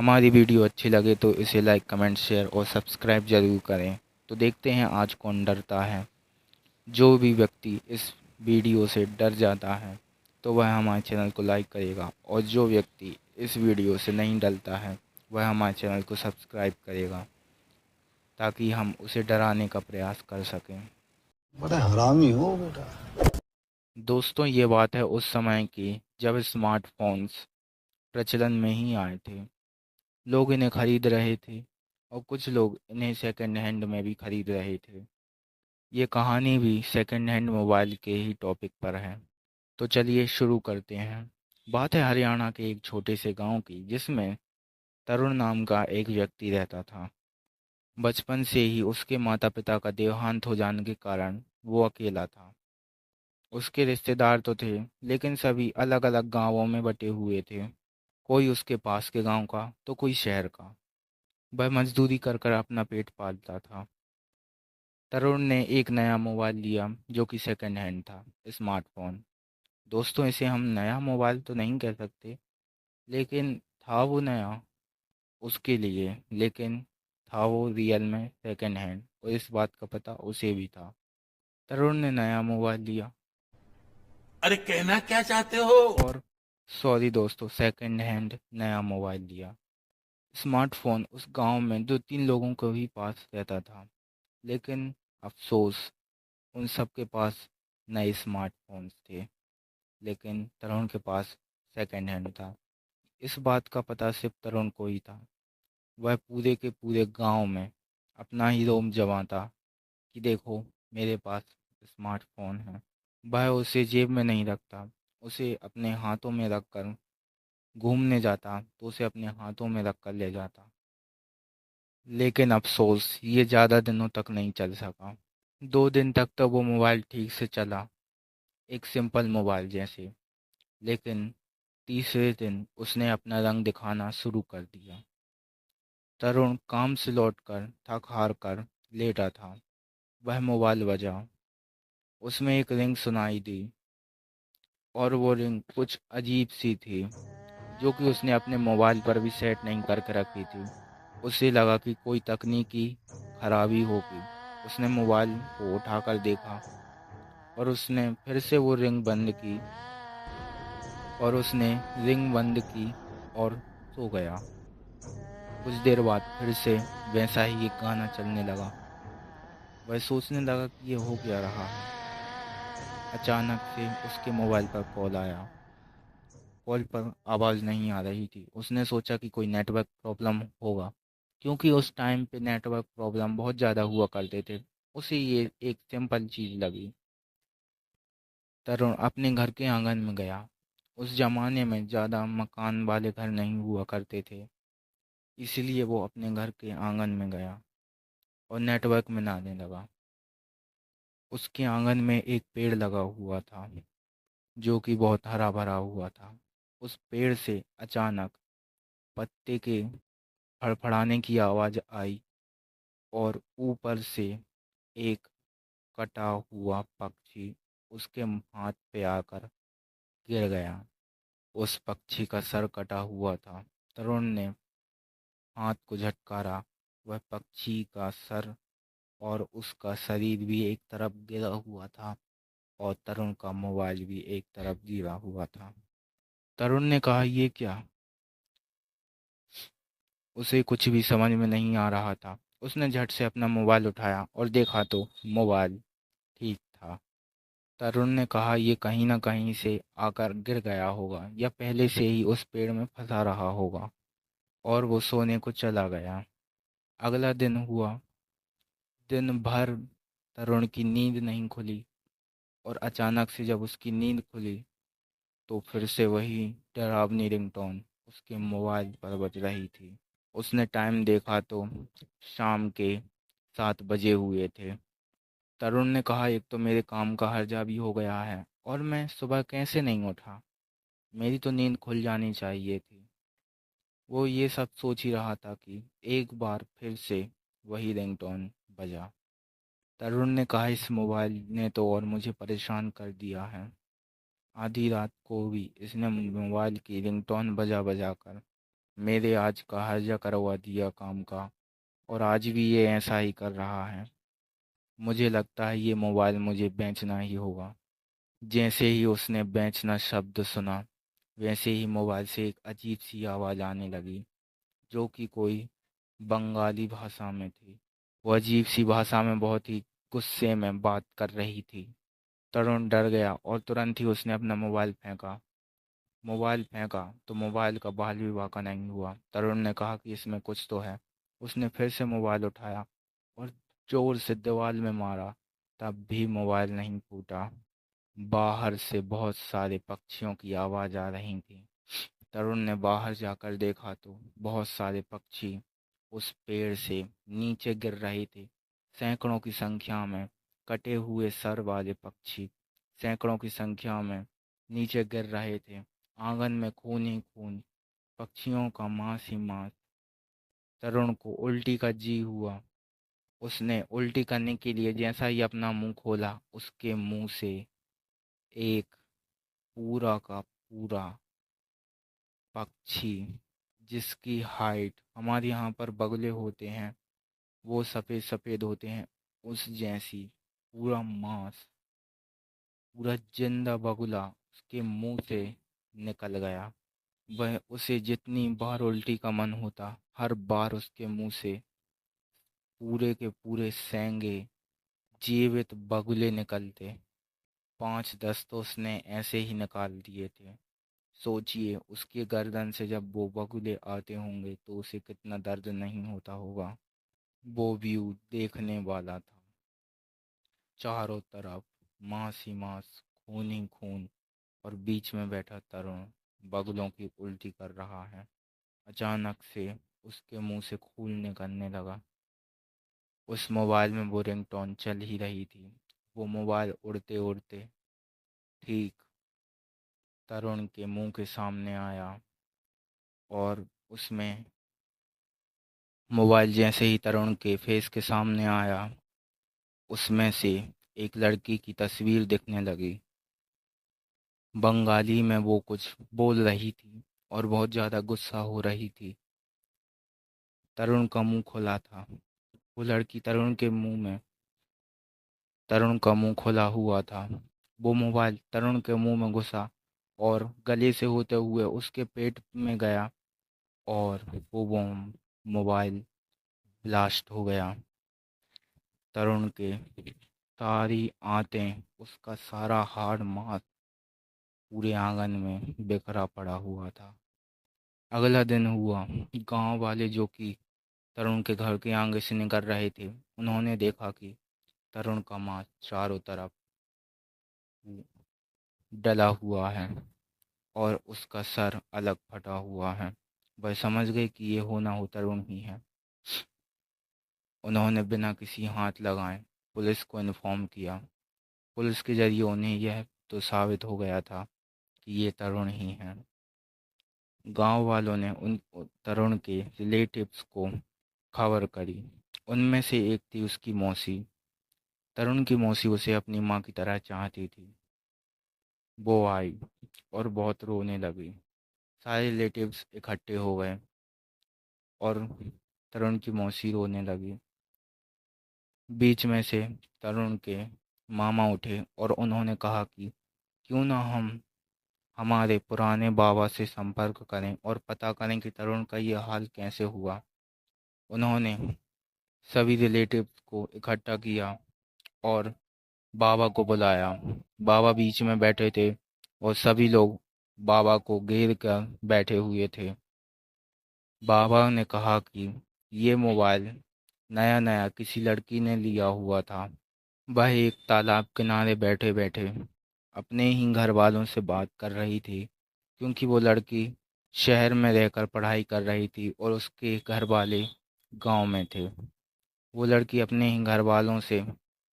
हमारी वीडियो अच्छी लगे तो इसे लाइक, कमेंट, शेयर और सब्सक्राइब ज़रूर करें। तो देखते हैं आज कौन डरता है। जो भी व्यक्ति इस वीडियो से डर जाता है तो वह हमारे चैनल को लाइक करेगा, और जो व्यक्ति इस वीडियो से नहीं डरता है वह हमारे चैनल को सब्सक्राइब करेगा, ताकि हम उसे डराने का प्रयास कर सकें। बड़ा हरामी हो बेटा। दोस्तों, ये बात है उस समय की जब स्मार्टफोन्स प्रचलन में ही आए थे। लोग इन्हें खरीद रहे थे और कुछ लोग इन्हें सेकंड हैंड में भी खरीद रहे थे। ये कहानी भी सेकंड हैंड मोबाइल के ही टॉपिक पर है। तो चलिए शुरू करते हैं। बात है हरियाणा के एक छोटे से गांव की, जिसमें तरुण नाम का एक व्यक्ति रहता था। बचपन से ही उसके माता पिता का देहांत हो जाने के कारण वो अकेला था। उसके रिश्तेदार तो थे, लेकिन सभी अलग अलग गांवों में बटे हुए थे। कोई उसके पास के गांव का तो कोई शहर का। वह मजदूरी कर कर अपना पेट पालता था। तरुण ने एक नया मोबाइल लिया, जो कि सेकंड हैंड था, स्मार्टफोन। दोस्तों, इसे हम नया मोबाइल तो नहीं कह सकते, लेकिन था वो नया उसके लिए, लेकिन था वो रियल में सेकंड हैंड, और इस बात का पता उसे भी था। तरुण ने नया मोबाइल लिया, अरे कहना क्या चाहते हो? और सॉरी दोस्तों, सेकंड हैंड नया मोबाइल लिया। स्मार्टफोन उस गांव में दो तीन लोगों को ही पास रहता था, लेकिन अफसोस, उन सब के पास नए स्मार्टफोन्स थे, लेकिन तरुण के पास सेकंड हैंड था। इस बात का पता सिर्फ तरुण को ही था। वह पूरे के पूरे गांव में अपना ही रोब जमाता कि देखो, मेरे पास स्मार्टफोन है। वह उसे जेब में नहीं रखता, उसे अपने हाथों में रख कर घूमने जाता तो उसे अपने हाथों में रख कर ले जाता। लेकिन अफसोस, ये ज़्यादा दिनों तक नहीं चल सका। 2 दिन तक तो वो मोबाइल ठीक से चला, एक सिंपल मोबाइल जैसे। लेकिन तीसरे दिन उसने अपना रंग दिखाना शुरू कर दिया। तरुण काम से लौटकर थक हार कर लेटा था। वह मोबाइल बजा। उसमें एक रिंग सुनाई दी, और वो रिंग कुछ अजीब सी थी, जो कि उसने अपने मोबाइल पर भी सेट नहीं करके रखी थी। उसे लगा कि कोई तकनीकी खराबी होगी। उसने मोबाइल को उठाकर देखा, और उसने फिर से वो रिंग बंद की, और उसने रिंग बंद की और सो गया। कुछ देर बाद फिर से वैसा ही एक गाना चलने लगा। वह सोचने लगा कि ये हो क्या रहा है। अचानक से उसके मोबाइल पर कॉल आया। कॉल पर आवाज़ नहीं आ रही थी। उसने सोचा कि कोई नेटवर्क प्रॉब्लम होगा, क्योंकि उस टाइम पे नेटवर्क प्रॉब्लम बहुत ज़्यादा हुआ करते थे। उसे ये एक सिंपल चीज़ लगी। तरुण अपने घर के आंगन में गया। उस ज़माने में ज़्यादा मकान वाले घर नहीं हुआ करते थे, इसलिए वो अपने घर के आंगन में गया और नेटवर्क में नहाने लगा। उसके आंगन में एक पेड़ लगा हुआ था, जो कि बहुत हरा भरा हुआ था। उस पेड़ से अचानक पत्ते के फड़फड़ाने की आवाज़ आई, और ऊपर से एक कटा हुआ पक्षी उसके हाथ पे आकर गिर गया। उस पक्षी का सर कटा हुआ था। तरुण ने हाथ को झटकारा। वह पक्षी का सर और उसका शरीर भी एक तरफ गिरा हुआ था, और तरुण का मोबाइल भी एक तरफ गिरा हुआ था। तरुण ने कहा, ये क्या? उसे कुछ भी समझ में नहीं आ रहा था। उसने झट से अपना मोबाइल उठाया और देखा तो मोबाइल ठीक था। तरुण ने कहा, ये कहीं न कहीं से आकर गिर गया होगा, या पहले से ही उस पेड़ में फंसा रहा होगा, और वो सोने को चला गया। अगला दिन हुआ। दिन भर तरुण की नींद नहीं खुली, और अचानक से जब उसकी नींद खुली तो फिर से वही डरावनी रिंगटोन उसके मोबाइल पर बज रही थी। उसने टाइम देखा तो शाम के 7 बजे हुए थे। तरुण ने कहा, एक तो मेरे काम का हर्जा भी हो गया है, और मैं सुबह कैसे नहीं उठा? मेरी तो नींद खुल जानी चाहिए थी। वो ये सब सोच ही रहा था कि एक बार फिर से वही रिंगटोन बजा। तरुण ने कहा, इस मोबाइल ने तो और मुझे परेशान कर दिया है। आधी रात को भी इसने मोबाइल की रिंगटोन बजा बजा कर मेरे आज का हर्जा करवा दिया काम का, और आज भी ये ऐसा ही कर रहा है। मुझे लगता है ये मोबाइल मुझे बेचना ही होगा। जैसे ही उसने बेचना शब्द सुना, वैसे ही मोबाइल से एक अजीब सी आवाज़ आने लगी, जो कि कोई बंगाली भाषा में थी। वो अजीब सी भाषा में बहुत ही गुस्से में बात कर रही थी। तरुण डर गया और तुरंत ही उसने अपना मोबाइल फेंका। मोबाइल फेंका तो मोबाइल का बाल विवाह का नहीं हुआ। तरुण ने कहा कि इसमें कुछ तो है। उसने फिर से मोबाइल उठाया और जोर से दीवार में मारा, तब भी मोबाइल नहीं फूटा। बाहर से बहुत सारे पक्षियों की आवाज आ रही थी। तरुण ने बाहर जाकर देखा तो बहुत सारे पक्षी उस पेड़ से नीचे गिर रहे थे। सैकड़ों की संख्या में कटे हुए सर वाले पक्षी सैकड़ों की संख्या में नीचे गिर रहे थे। आंगन में खून ही खून, पक्षियों का मांस ही मांस। तरुण को उल्टी का जी हुआ। उसने उल्टी करने के लिए जैसा ही अपना मुंह खोला, उसके मुंह से एक पूरा का पूरा पक्षी, जिसकी हाइट हमारे यहाँ पर बगुले होते हैं, वो सफ़ेद सफ़ेद होते हैं, उस जैसी पूरा मांस, पूरा जिंदा बगुला उसके मुंह से निकल गया। वह उसे जितनी बार उल्टी का मन होता, हर बार उसके मुंह से पूरे के पूरे सेंगे जीवित बगुले निकलते। 5-10 तो उसने ऐसे ही निकाल दिए थे। सोचिए उसकी गर्दन से जब वो बगुले आते होंगे तो उसे कितना दर्द नहीं होता होगा। वो व्यू देखने वाला था। चारों तरफ मांस ही मांस, खून ही खून, और बीच में बैठा तरुण बगुलों की उल्टी कर रहा है। अचानक से उसके मुंह से खून निकलने लगा। उस मोबाइल में वो रिंगटोन चल ही रही थी। वो मोबाइल उड़ते उड़ते ठीक तरुण के मुंह के सामने आया, और उसमें मोबाइल जैसे ही तरुण के फेस के सामने आया, उसमें से एक लड़की की तस्वीर दिखने लगी। बंगाली में वो कुछ बोल रही थी और बहुत ज़्यादा गुस्सा हो रही थी। तरुण का मुंह खुला था। वो लड़की तरुण का मुंह खुला हुआ था। वो मोबाइल तरुण के मुंह में घुसा और गले से होते हुए उसके पेट में गया, और वो मोबाइल ब्लास्ट हो गया। तरुण के सारी आंतें, उसका सारा हाड़ मांस पूरे आंगन में बिखरा पड़ा हुआ था। अगला दिन हुआ। गांव वाले जो कि तरुण के घर के आगे से निकल रहे थे, उन्होंने देखा कि तरुण का मांस चारों तरफ डला हुआ है और उसका सर अलग फटा हुआ है। वह समझ गए कि ये होना हो तरुण ही है। उन्होंने बिना किसी हाथ लगाए पुलिस को इन्फॉर्म किया। पुलिस के जरिए उन्हें यह तो साबित हो गया था कि ये तरुण ही है। गांव वालों ने उन तरुण के रिलेटिव्स को खबर करी। उनमें से एक थी उसकी मौसी। तरुण की मौसी उसे अपनी माँ की तरह चाहती थी। वो आई और बहुत रोने लगी। सारे रिलेटिव्स इकट्ठे हो गए और तरुण की मौसी रोने लगी। बीच में से तरुण के मामा उठे और उन्होंने कहा कि क्यों ना हम हमारे पुराने बाबा से संपर्क करें और पता करें कि तरुण का ये हाल कैसे हुआ। उन्होंने सभी रिलेटिव्स को इकट्ठा किया और बाबा को बुलाया। बाबा बीच में बैठे थे और सभी लोग बाबा को घेर कर बैठे हुए थे। बाबा ने कहा कि ये मोबाइल नया नया किसी लड़की ने लिया हुआ था। वह एक तालाब किनारे बैठे बैठे अपने ही घर वालों से बात कर रही थी, क्योंकि वो लड़की शहर में रहकर पढ़ाई कर रही थी और उसके घर वाले गांव में थे। वो लड़की अपने ही घर वालों से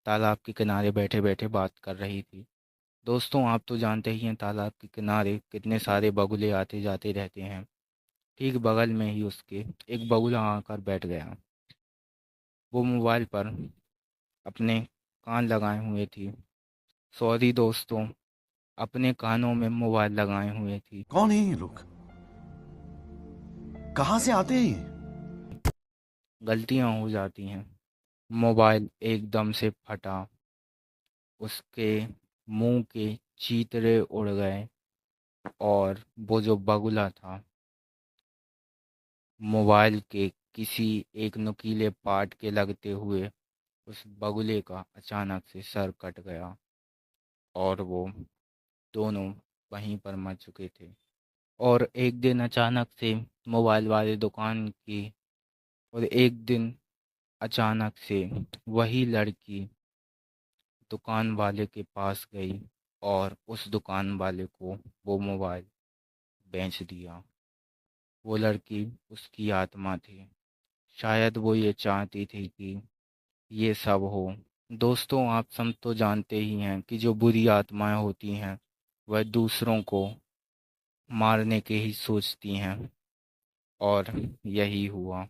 तालाब के किनारे बैठे बैठे बात कर रही थी। दोस्तों, आप तो जानते ही हैं तालाब के किनारे कितने सारे बगुले आते जाते रहते हैं। ठीक बगल में ही उसके एक बगुला आकर बैठ गया। वो मोबाइल पर अपने कान लगाए हुए थी। सॉरी दोस्तों, अपने कानों में मोबाइल लगाए हुए थी। कौन है ये लोग? कहाँ से आते हैं ये? गलतियाँ हो जाती हैं। मोबाइल एकदम से फटा, उसके मुंह के चीथड़े उड़ गए और वो जो बगुला था, मोबाइल के किसी एक नुकीले पार्ट के लगते हुए उस बगुले का अचानक से सर कट गया और वो दोनों वहीं पर मर चुके थे। और एक दिन अचानक से मोबाइल वाले दुकान की और एक दिन अचानक से वही लड़की दुकान वाले के पास गई और उस दुकान वाले को वो मोबाइल बेच दिया। वो लड़की उसकी आत्मा थी। शायद वो ये चाहती थी कि ये सब हो। दोस्तों, आप सब तो जानते ही हैं कि जो बुरी आत्माएं होती हैं वह दूसरों को मारने के ही सोचती हैं, और यही हुआ।